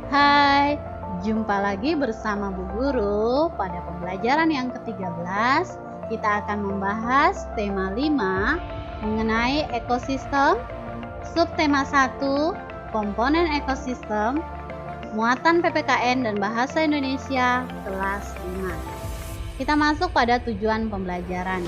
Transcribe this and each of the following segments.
Hai, jumpa lagi bersama Bu Guru. Pada pembelajaran yang ke-13, kita akan membahas tema 5 mengenai ekosistem, subtema 1, komponen ekosistem, muatan PPKN dan bahasa Indonesia kelas 5. Kita masuk pada tujuan pembelajaran.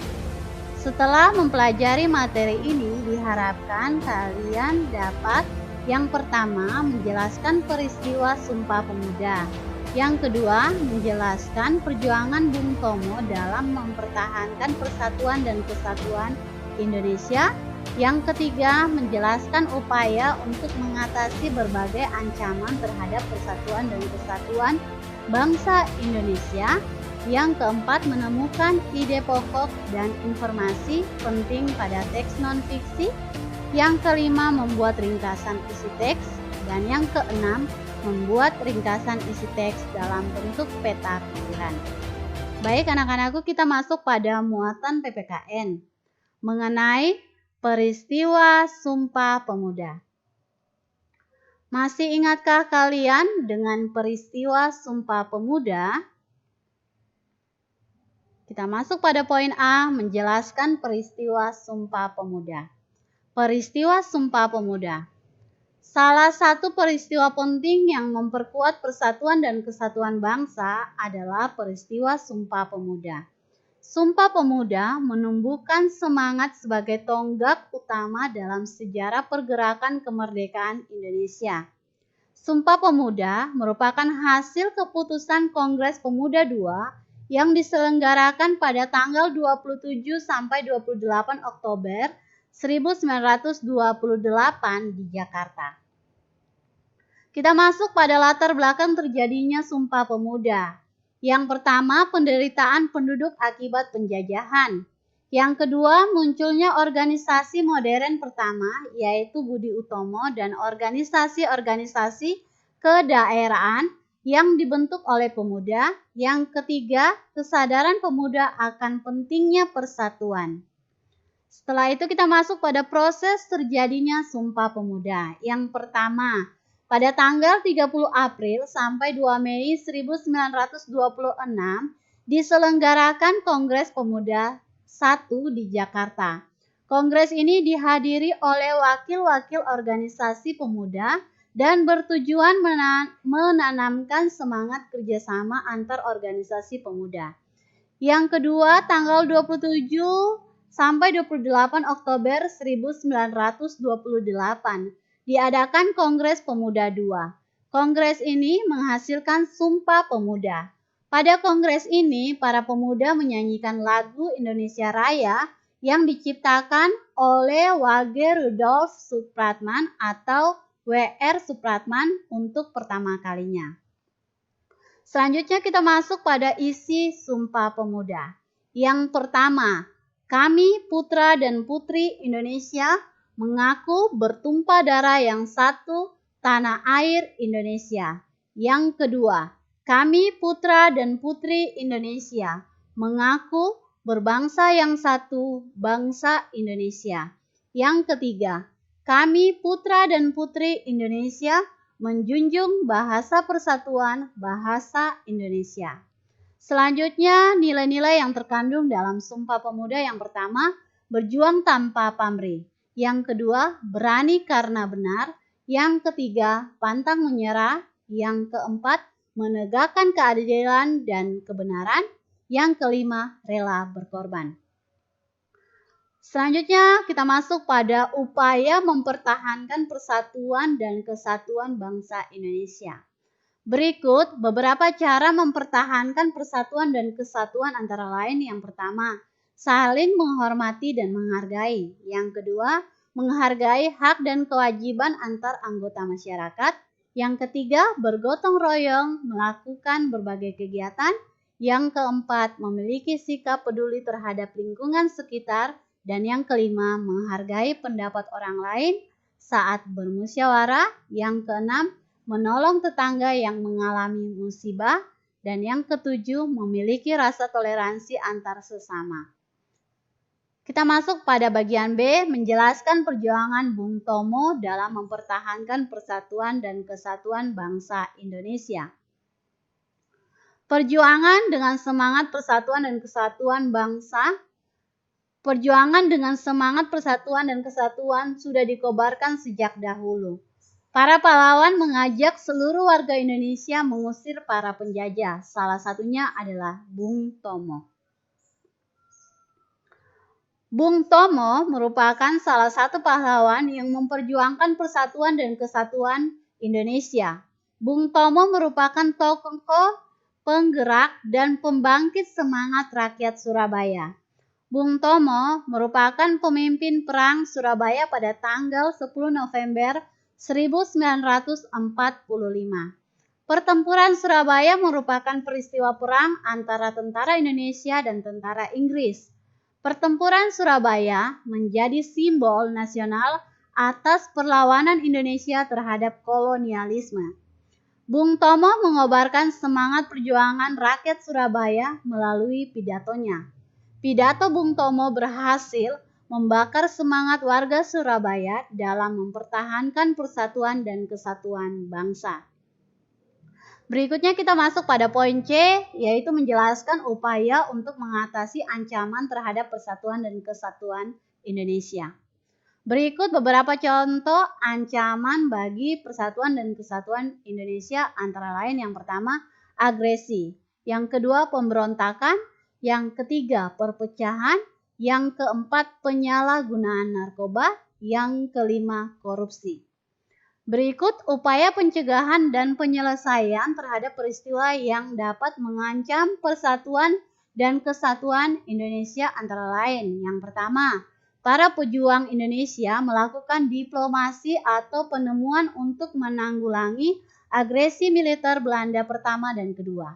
Setelah mempelajari materi ini, diharapkan kalian dapat yang pertama, menjelaskan peristiwa Sumpah Pemuda. Yang kedua, menjelaskan perjuangan Bung Tomo dalam mempertahankan persatuan dan kesatuan Indonesia. Yang ketiga, menjelaskan upaya untuk mengatasi berbagai ancaman terhadap persatuan dan kesatuan bangsa Indonesia. Yang keempat, menemukan ide pokok dan informasi penting pada teks non-fiksi. Yang kelima, membuat ringkasan isi teks. Dan yang keenam, membuat ringkasan isi teks dalam bentuk peta pikiran. Baik anak-anakku, kita masuk pada muatan PPKN mengenai peristiwa Sumpah Pemuda. Masih ingatkah kalian dengan peristiwa Sumpah Pemuda? Kita masuk pada poin A, menjelaskan peristiwa Sumpah Pemuda. Peristiwa Sumpah Pemuda. Salah satu peristiwa penting yang memperkuat persatuan dan kesatuan bangsa adalah peristiwa Sumpah Pemuda. Sumpah Pemuda menumbuhkan semangat sebagai tonggak utama dalam sejarah pergerakan kemerdekaan Indonesia. Sumpah Pemuda merupakan hasil keputusan Kongres Pemuda II yang diselenggarakan pada tanggal 27 sampai 28 Oktober 1928 di Jakarta. Kita masuk pada latar belakang terjadinya Sumpah Pemuda. Yang pertama, penderitaan penduduk akibat penjajahan. Yang kedua, munculnya organisasi modern pertama, yaitu Budi Utomo dan organisasi-organisasi kedaerahan yang dibentuk oleh pemuda. Yang ketiga, kesadaran pemuda akan pentingnya persatuan. Setelah itu kita masuk pada proses terjadinya Sumpah Pemuda. Yang pertama, pada tanggal 30 April sampai 2 Mei 1926 diselenggarakan Kongres Pemuda I di Jakarta. Kongres ini dihadiri oleh wakil-wakil organisasi pemuda dan bertujuan menanamkan semangat kerjasama antar organisasi pemuda. Yang kedua, tanggal 27 sampai 28 Oktober 1928 diadakan Kongres Pemuda II. Kongres ini menghasilkan Sumpah Pemuda. Pada kongres ini, para pemuda menyanyikan lagu Indonesia Raya yang diciptakan oleh Wage Rudolf Supratman atau W.R. Supratman untuk pertama kalinya. Selanjutnya kita masuk pada isi Sumpah Pemuda. Yang pertama, kami putra dan putri Indonesia mengaku bertumpah darah yang satu, tanah air Indonesia. Yang kedua, kami putra dan putri Indonesia mengaku berbangsa yang satu, bangsa Indonesia. Yang ketiga, kami putra dan putri Indonesia menjunjung bahasa persatuan, bahasa Indonesia. Selanjutnya, nilai-nilai yang terkandung dalam Sumpah Pemuda. Yang pertama, berjuang tanpa pamrih. Yang kedua, berani karena benar. Yang ketiga, pantang menyerah. Yang keempat, menegakkan keadilan dan kebenaran. Yang kelima, rela berkorban. Selanjutnya, kita masuk pada upaya mempertahankan persatuan dan kesatuan bangsa Indonesia. Berikut beberapa cara mempertahankan persatuan dan kesatuan antara lain. Yang pertama, saling menghormati dan menghargai. Yang kedua, menghargai hak dan kewajiban antar anggota masyarakat. Yang ketiga, bergotong royong melakukan berbagai kegiatan. Yang keempat, memiliki sikap peduli terhadap lingkungan sekitar. Dan yang kelima, menghargai pendapat orang lain saat bermusyawarah. Yang keenam, menolong tetangga yang mengalami musibah. Dan yang ketujuh, memiliki rasa toleransi antar sesama. Kita masuk pada bagian B, menjelaskan perjuangan Bung Tomo dalam mempertahankan persatuan dan kesatuan bangsa Indonesia. Perjuangan dengan semangat persatuan dan kesatuan bangsa. Perjuangan dengan semangat persatuan dan kesatuan sudah dikobarkan sejak dahulu. Para pahlawan mengajak seluruh warga Indonesia mengusir para penjajah. Salah satunya adalah Bung Tomo. Bung Tomo merupakan salah satu pahlawan yang memperjuangkan persatuan dan kesatuan Indonesia. Bung Tomo merupakan tokoh penggerak dan pembangkit semangat rakyat Surabaya. Bung Tomo merupakan pemimpin perang Surabaya pada tanggal 10 November 1945. Pertempuran Surabaya merupakan peristiwa perang antara tentara Indonesia dan tentara Inggris. Pertempuran Surabaya menjadi simbol nasional atas perlawanan Indonesia terhadap kolonialisme. Bung Tomo mengobarkan semangat perjuangan rakyat Surabaya melalui pidatonya. Pidato Bung Tomo berhasil membakar semangat warga Surabaya dalam mempertahankan persatuan dan kesatuan bangsa. Berikutnya kita masuk pada poin C, yaitu menjelaskan upaya untuk mengatasi ancaman terhadap persatuan dan kesatuan Indonesia. Berikut beberapa contoh ancaman bagi persatuan dan kesatuan Indonesia, antara lain yang pertama agresi, yang kedua pemberontakan, yang ketiga perpecahan, yang keempat penyalahgunaan narkoba, yang kelima korupsi. Berikut upaya pencegahan dan penyelesaian terhadap peristiwa yang dapat mengancam persatuan dan kesatuan Indonesia, antara lain yang pertama, para pejuang Indonesia melakukan diplomasi atau penemuan untuk menanggulangi agresi militer Belanda pertama dan kedua.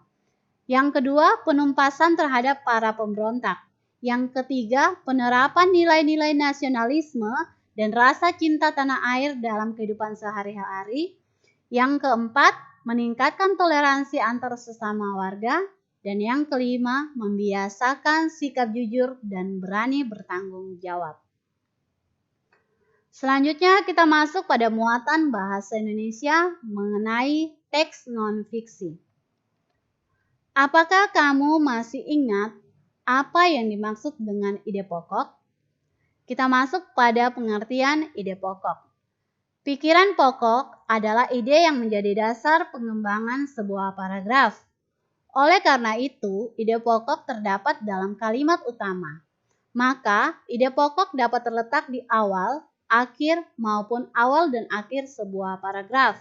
Yang kedua, penumpasan terhadap para pemberontak. Yang ketiga, penerapan nilai-nilai nasionalisme dan rasa cinta tanah air dalam kehidupan sehari-hari. Yang keempat, meningkatkan toleransi antar sesama warga. Dan yang kelima, membiasakan sikap jujur dan berani bertanggung jawab. Selanjutnya kita masuk pada muatan bahasa Indonesia mengenai teks non-fiksi. Apakah kamu masih ingat apa yang dimaksud dengan ide pokok? Kita masuk pada pengertian ide pokok. Pikiran pokok adalah ide yang menjadi dasar pengembangan sebuah paragraf. Oleh karena itu, ide pokok terdapat dalam kalimat utama. Maka, ide pokok dapat terletak di awal, akhir, maupun awal dan akhir sebuah paragraf.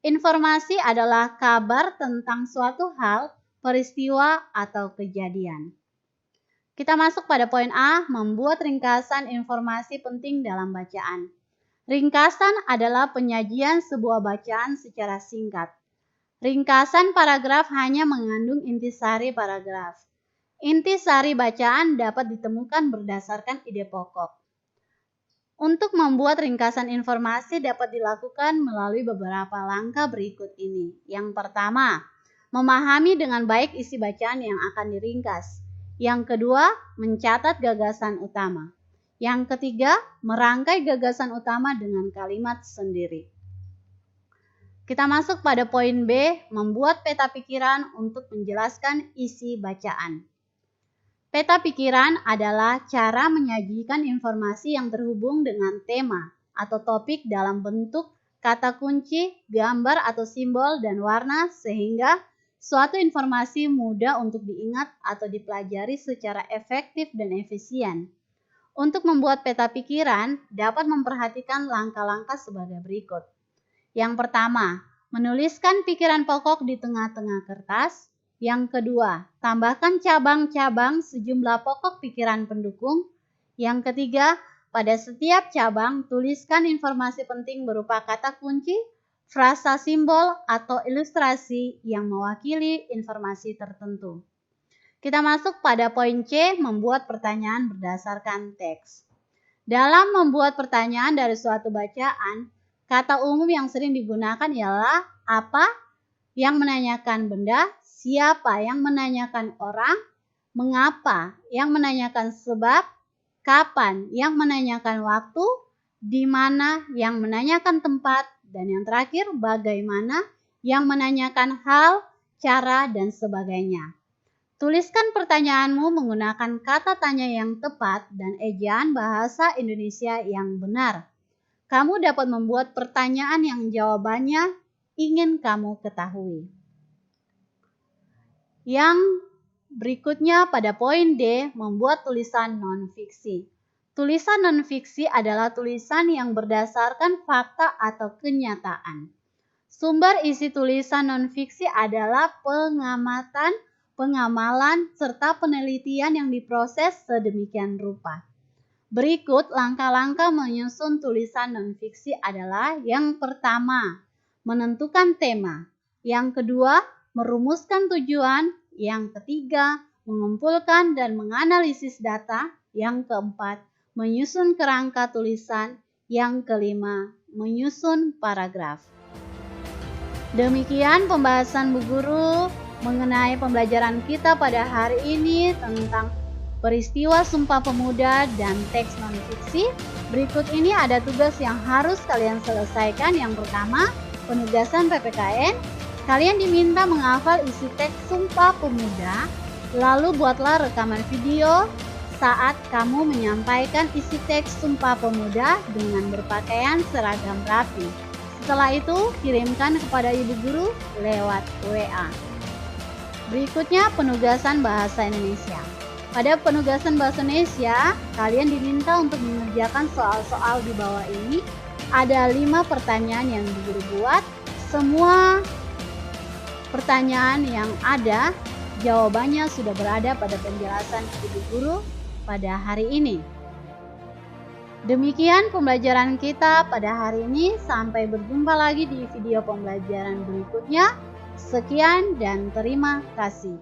Informasi adalah kabar tentang suatu hal, peristiwa, atau kejadian. Kita masuk pada poin A, membuat ringkasan informasi penting dalam bacaan. Ringkasan adalah penyajian sebuah bacaan secara singkat. Ringkasan paragraf hanya mengandung intisari paragraf. Intisari bacaan dapat ditemukan berdasarkan ide pokok. Untuk membuat ringkasan informasi dapat dilakukan melalui beberapa langkah berikut ini. Yang pertama, memahami dengan baik isi bacaan yang akan diringkas. Yang kedua, mencatat gagasan utama. Yang ketiga, merangkai gagasan utama dengan kalimat sendiri. Kita masuk pada poin B, membuat peta pikiran untuk menjelaskan isi bacaan. Peta pikiran adalah cara menyajikan informasi yang terhubung dengan tema atau topik dalam bentuk kata kunci, gambar atau simbol, dan warna sehingga suatu informasi mudah untuk diingat atau dipelajari secara efektif dan efisien. Untuk membuat peta pikiran, dapat memperhatikan langkah-langkah sebagai berikut. Yang pertama, menuliskan pikiran pokok di tengah-tengah kertas. Yang kedua, tambahkan cabang-cabang sejumlah pokok pikiran pendukung. Yang ketiga, pada setiap cabang, tuliskan informasi penting berupa kata kunci, frasa simbol, atau ilustrasi yang mewakili informasi tertentu. Kita masuk pada poin C, membuat pertanyaan berdasarkan teks. Dalam membuat pertanyaan dari suatu bacaan, kata umum yang sering digunakan ialah apa, yang menanyakan benda, siapa yang menanyakan orang, mengapa yang menanyakan sebab, kapan yang menanyakan waktu, di mana yang menanyakan tempat, dan yang terakhir bagaimana yang menanyakan hal, cara, dan sebagainya. Tuliskan pertanyaanmu menggunakan kata tanya yang tepat dan ejaan bahasa Indonesia yang benar. Kamu dapat membuat pertanyaan yang jawabannya ingin kamu ketahui. Yang berikutnya pada poin D, membuat tulisan non-fiksi. Tulisan non-fiksi adalah tulisan yang berdasarkan fakta atau kenyataan. Sumber isi tulisan non-fiksi adalah pengamatan, pengamalan, serta penelitian yang diproses sedemikian rupa. Berikut langkah-langkah menyusun tulisan non-fiksi adalah: yang pertama, menentukan tema; yang kedua, merumuskan tujuan; yang ketiga, mengumpulkan dan menganalisis data; yang keempat, menyusun kerangka tulisan; yang kelima, menyusun paragraf. Demikian pembahasan Bu Guru mengenai pembelajaran kita pada hari ini tentang peristiwa Sumpah Pemuda dan teks non-fiksi. Berikut ini ada tugas yang harus kalian selesaikan. Yang pertama, penugasan PPKN. Kalian diminta menghafal isi teks Sumpah Pemuda, lalu buatlah rekaman video saat kamu menyampaikan isi teks Sumpah Pemuda dengan berpakaian seragam rapi. Setelah itu, kirimkan kepada Ibu Guru lewat WA. Berikutnya, penugasan bahasa Indonesia. Pada penugasan bahasa Indonesia, kalian diminta untuk mengerjakan soal-soal di bawah ini. Ada 5 pertanyaan yang Ibu Guru buat. Semua pertanyaan yang ada, jawabannya sudah berada pada penjelasan Ibu Guru pada hari ini. Demikian pembelajaran kita pada hari ini. Sampai berjumpa lagi di video pembelajaran berikutnya. Sekian dan terima kasih.